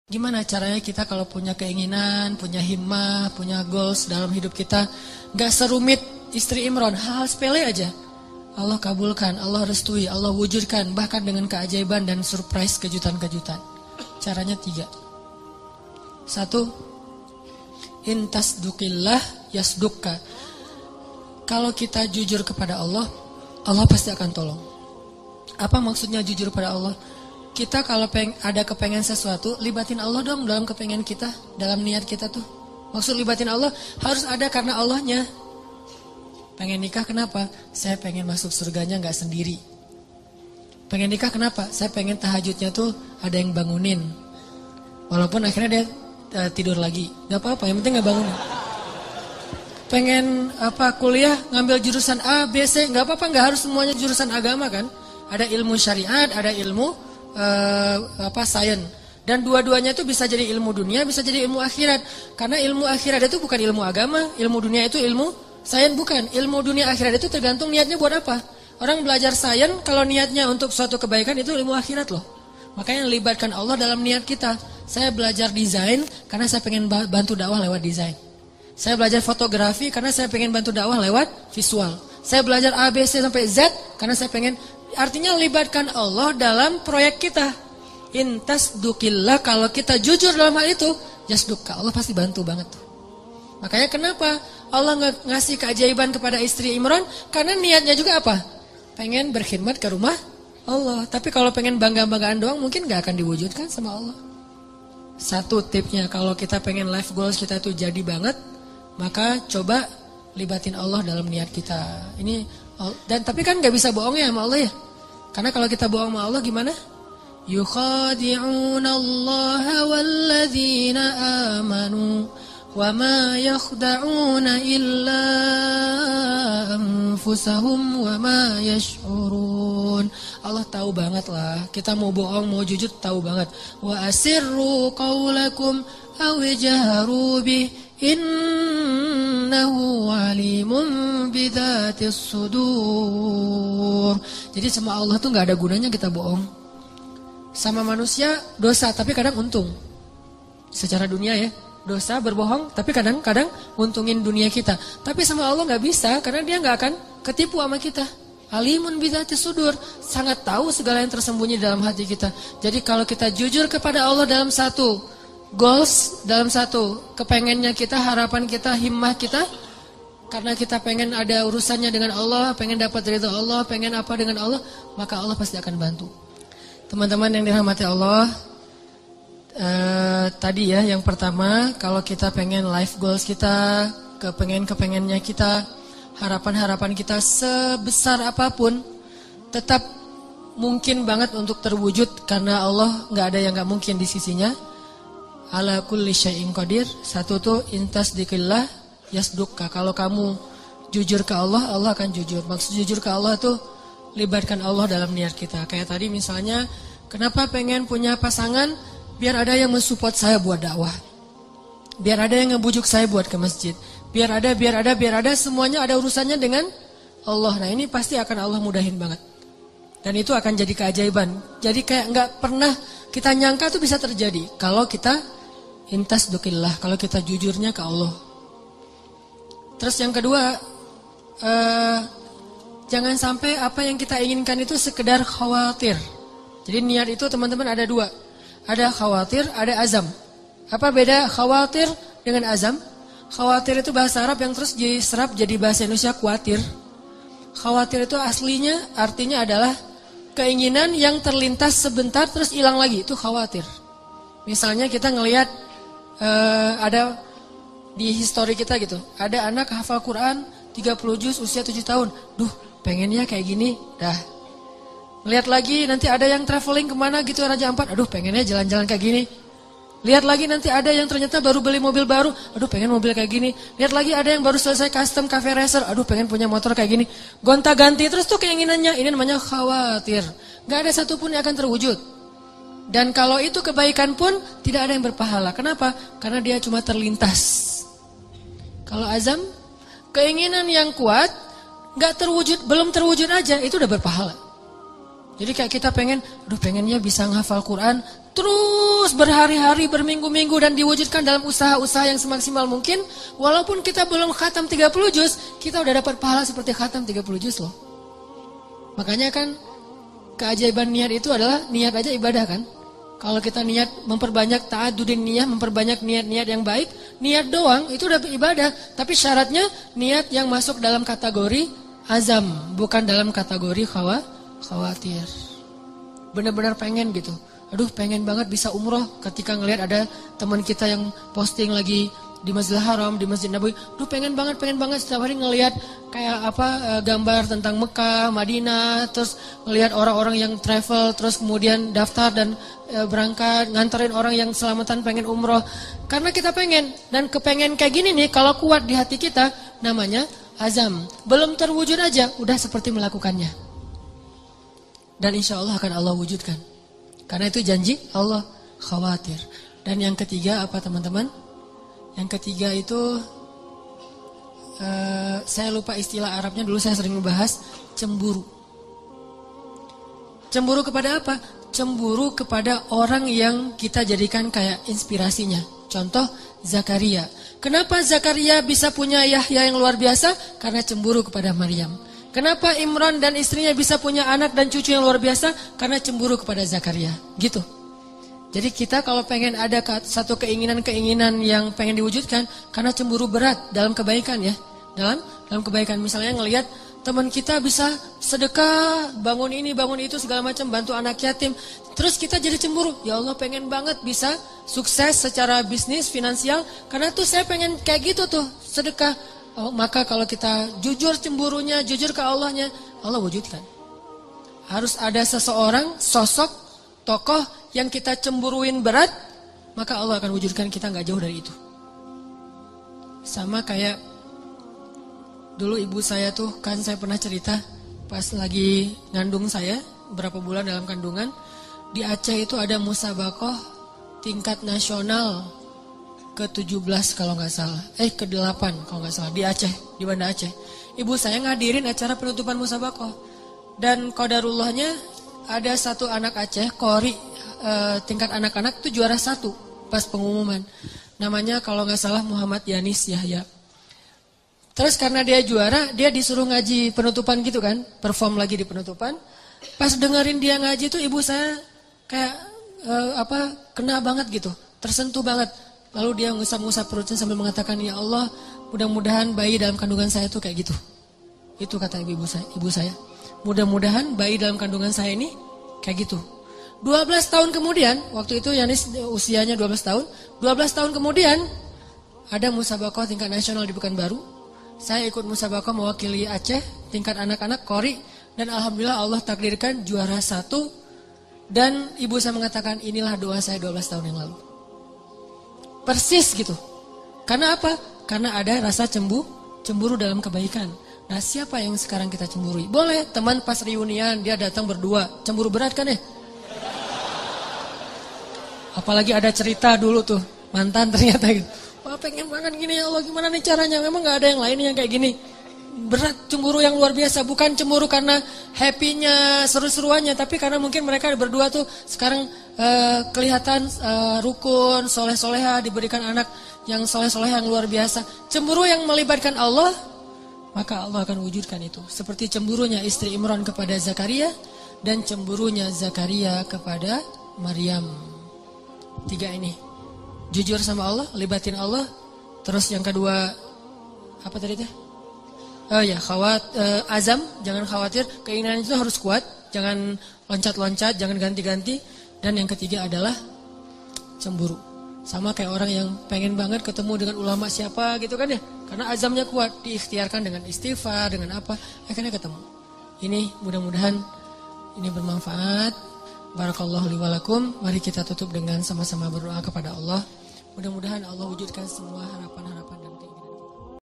Gimana caranya kita kalau punya keinginan, punya himmah, punya goals dalam hidup kita, gak serumit istri Imran, hal sepele aja. Allah kabulkan, Allah restui, Allah wujudkan, bahkan dengan keajaiban dan surprise kejutan-kejutan. Caranya 3. 1. Intasdukillah yasdukka. Kalau kita jujur kepada Allah, Allah pasti akan tolong. Apa maksudnya jujur pada Allah? Kita kalau ada kepengen sesuatu, libatin Allah dong dalam kepengen kita, dalam niat kita tuh. Maksud libatin Allah harus ada karena Allahnya. Pengen nikah kenapa? Saya pengen masuk surganya gak sendiri. Pengen nikah kenapa? Saya pengen tahajudnya tuh ada yang bangunin. Walaupun akhirnya dia tidur lagi, gak apa-apa, yang penting gak bangunin. Pengen kuliah ngambil jurusan A, B, C, gak apa-apa, gak harus semuanya jurusan agama kan. Ada ilmu syariat, ada ilmu sains, dan dua-duanya itu bisa jadi ilmu dunia, bisa jadi ilmu akhirat. Karena ilmu akhirat itu bukan ilmu agama, ilmu dunia itu ilmu sains bukan. Ilmu dunia akhirat itu tergantung niatnya buat apa. Orang belajar sains kalau niatnya untuk suatu kebaikan itu ilmu akhirat loh. Makanya libatkan Allah dalam niat kita. Saya belajar desain karena saya pengen bantu dakwah lewat desain. Saya belajar fotografi karena saya pengen bantu dakwah lewat visual. Saya belajar A, B, C sampai Z karena saya pengen. Artinya libatkan Allah dalam proyek kita. Intasdukillah, kalau kita jujur dalam hal itu, yasdukka, Allah pasti bantu banget tuh. Makanya kenapa Allah ngasih keajaiban kepada istri Imran? Karena niatnya juga apa? Pengen berkhidmat ke rumah Allah. Tapi kalau pengen bangga-banggaan doang mungkin gak akan diwujudkan sama Allah. 1 tipnya kalau kita pengen life goals kita itu jadi banget, maka coba libatin Allah dalam niat kita. Dan tapi kan gak bisa bohong ya sama Allah ya. Karena kalau kita bohong sama Allah gimana? Yukhadi'una Allah walladzina amanu wa ma yakhda'una illa anfusahum wa ma yash'urun. Allah tahu banget lah. Kita mau bohong, mau jujur tahu banget. Wa asirru qawlakum aw jaharu bih innahu alimun bidzatis sudur. Jadi sama Allah tuh gak ada gunanya kita bohong. Sama manusia dosa tapi kadang untung. Secara dunia ya, dosa berbohong tapi kadang-kadang untungin dunia kita. Tapi sama Allah gak bisa karena dia gak akan ketipu sama kita. Alimun bidzatis sudur, sangat tahu segala yang tersembunyi dalam hati kita. Jadi kalau kita jujur kepada Allah dalam satu goals, dalam satu kepengennya kita, harapan kita, himmah kita, karena kita pengen ada urusannya dengan Allah, pengen dapat ridha Allah, pengen apa dengan Allah, maka Allah pasti akan bantu. Teman-teman yang dirahmati Allah, tadi ya yang pertama, kalau kita pengen life goals kita, kepengennya kita, harapan-harapan kita sebesar apapun, tetap mungkin banget untuk terwujud karena Allah nggak ada yang nggak mungkin di sisinya. Ala kulli syai'in qadir. 1 tuh intasdikillah yasdukka. Kalau kamu jujur ke Allah, Allah akan jujur. Maksud jujur ke Allah tuh libatkan Allah dalam niat kita. Kayak tadi misalnya, kenapa pengen punya pasangan? Biar ada yang mensupport saya buat dakwah. Biar ada yang ngebujuk saya buat ke masjid. Biar ada semuanya ada urusannya dengan Allah. Nah, ini pasti akan Allah mudahin banget. Dan itu akan jadi keajaiban. Jadi kayak nggak pernah kita nyangka tuh bisa terjadi kalau kita intasdukillah, kalau kita jujurnya ke Allah. Terus yang kedua, jangan sampai apa yang kita inginkan itu sekedar khawatir. Jadi niat itu teman-teman ada 2. Ada khawatir, ada azam. Apa beda khawatir dengan azam? Khawatir itu bahasa Arab yang terus diserap jadi bahasa Indonesia khawatir. Khawatir itu aslinya artinya adalah keinginan yang terlintas sebentar terus hilang lagi, itu khawatir. Misalnya kita ngelihat ada di histori kita gitu, ada anak hafal Quran 30 juz usia 7 tahun. Duh, pengennya kayak gini, dah. Lihat lagi nanti ada yang traveling kemana gitu Raja Ampat, aduh pengennya jalan-jalan kayak gini. Lihat lagi nanti ada yang ternyata baru beli mobil baru, aduh pengen mobil kayak gini. Lihat lagi ada yang baru selesai custom cafe racer, aduh pengen punya motor kayak gini. Gonta-ganti terus tuh keinginannya, ini namanya khawatir. Gak ada satupun yang akan terwujud. Dan kalau itu kebaikan pun tidak ada yang berpahala. Kenapa? Karena dia cuma terlintas. Kalau azam, keinginan yang kuat, gak terwujud, belum terwujud aja, itu udah berpahala. Jadi kayak kita pengen, aduh pengennya bisa menghafal Quran terus berhari-hari, berminggu-minggu dan diwujudkan dalam usaha-usaha yang semaksimal mungkin. Walaupun kita belum khatam 30 juz, kita udah dapat pahala seperti khatam 30 juz loh. Makanya kan keajaiban niat itu adalah niat aja ibadah kan. Kalau kita niat memperbanyak ta'adudin niyah, memperbanyak niat-niat yang baik, niat doang itu udah ibadah. Tapi syaratnya niat yang masuk dalam kategori azam, bukan dalam kategori khawatir. Benar-benar pengen gitu. Aduh pengen banget bisa umroh ketika ngelihat ada teman kita yang posting lagi di Masjidil Haram, di Masjid Nabawi. Aduh pengen banget setiap hari ngelihat kayak gambar tentang Mekah, Madinah, terus ngelihat orang-orang yang travel, terus kemudian daftar dan berangkat nganterin orang yang selamatan pengen umroh. Karena kita pengen, dan kepengen kayak gini nih kalau kuat di hati kita namanya azam. Belum terwujud aja udah seperti melakukannya. Dan insya Allah akan Allah wujudkan. Karena itu janji Allah, khawatir. Dan yang ketiga apa teman-teman? Yang ketiga itu saya lupa istilah Arabnya, dulu saya sering membahas cemburu. Cemburu kepada apa? Cemburu kepada orang yang kita jadikan kayak inspirasinya. Contoh Zakaria. Kenapa Zakaria bisa punya Yahya yang luar biasa? Karena cemburu kepada Maryam. Kenapa Imran dan istrinya bisa punya anak dan cucu yang luar biasa? Karena cemburu kepada Zakaria. Gitu. Jadi kita kalau pengen ada satu keinginan-keinginan yang pengen diwujudkan, karena cemburu berat dalam kebaikan ya. Dalam kebaikan misalnya ngelihat teman kita bisa sedekah, bangun ini, bangun itu segala macam, bantu anak yatim. Terus kita jadi cemburu. Ya Allah pengen banget bisa sukses secara bisnis, finansial. Karena tuh saya pengen kayak gitu tuh, sedekah. Oh, maka kalau kita jujur cemburunya, jujur ke Allahnya, Allah wujudkan. Harus ada seseorang, sosok, tokoh yang kita cemburuin berat, maka Allah akan wujudkan kita gak jauh dari itu. Sama kayak dulu ibu saya tuh, kan saya pernah cerita pas lagi ngandung saya, berapa bulan dalam kandungan, di Aceh itu ada musabakoh tingkat nasional ke-17 kalau nggak salah, ke-8 kalau nggak salah, di Aceh, di Banda Aceh. Ibu saya ngadirin acara penutupan musabakoh, dan qadarullahnya ada satu anak Aceh, Qori, tingkat anak-anak itu juara 1 pas pengumuman. Namanya kalau nggak salah Muhammad Yanis Yahya. Terus karena dia juara, dia disuruh ngaji penutupan gitu kan, perform lagi di penutupan. Pas dengerin dia ngaji tuh ibu saya kayak kena banget gitu, tersentuh banget. Lalu dia ngusap-ngusap perutnya sambil mengatakan, ya Allah, mudah-mudahan bayi dalam kandungan saya tuh kayak gitu. Itu kata ibu saya. Mudah-mudahan bayi dalam kandungan saya ini kayak gitu. 12 tahun kemudian, waktu itu Yanis usianya 12 tahun. 12 tahun kemudian ada musabakoh tingkat nasional di Pekanbaru. Saya ikut musabakoh mewakili Aceh tingkat anak-anak Qori, dan alhamdulillah Allah takdirkan juara 1. Dan ibu saya mengatakan, inilah doa saya 12 tahun yang lalu. Persis gitu. Karena apa? Karena ada rasa cemburu dalam kebaikan. Nah, siapa yang sekarang kita cemburui? Boleh teman pas reunian dia datang berdua, cemburu berat kan ya? Apalagi ada cerita dulu tuh, mantan ternyata gitu. Wah pengen banget gini ya Allah, gimana nih caranya? Memang gak ada yang lain yang kayak gini. Berat, cemburu yang luar biasa. Bukan cemburu karena happy-nya, seru-seruannya, tapi karena mungkin mereka berdua tuh sekarang kelihatan rukun, soleh-soleha, diberikan anak yang soleh-soleh yang luar biasa. Cemburu yang melibatkan Allah, maka Allah akan wujudkan itu. Seperti cemburunya istri Imran kepada Zakaria, dan cemburunya Zakaria kepada Maryam. 3 ini. Jujur sama Allah, libatin Allah. Terus yang kedua, apa tadi teh? Oh ya, azam, jangan khawatir. Keinginan itu harus kuat, jangan loncat-loncat, jangan ganti-ganti. Dan yang ketiga adalah cemburu. Sama kayak orang yang pengen banget ketemu dengan ulama siapa gitu kan ya. Karena azamnya kuat, diikhtiarkan dengan istighfar, dengan apa, akhirnya ketemu. Ini mudah-mudahan ini bermanfaat. Barakallahu li wa lakum. Mari kita tutup dengan sama-sama berdoa kepada Allah. Mudah-mudahan Allah wujudkan semua harapan-harapan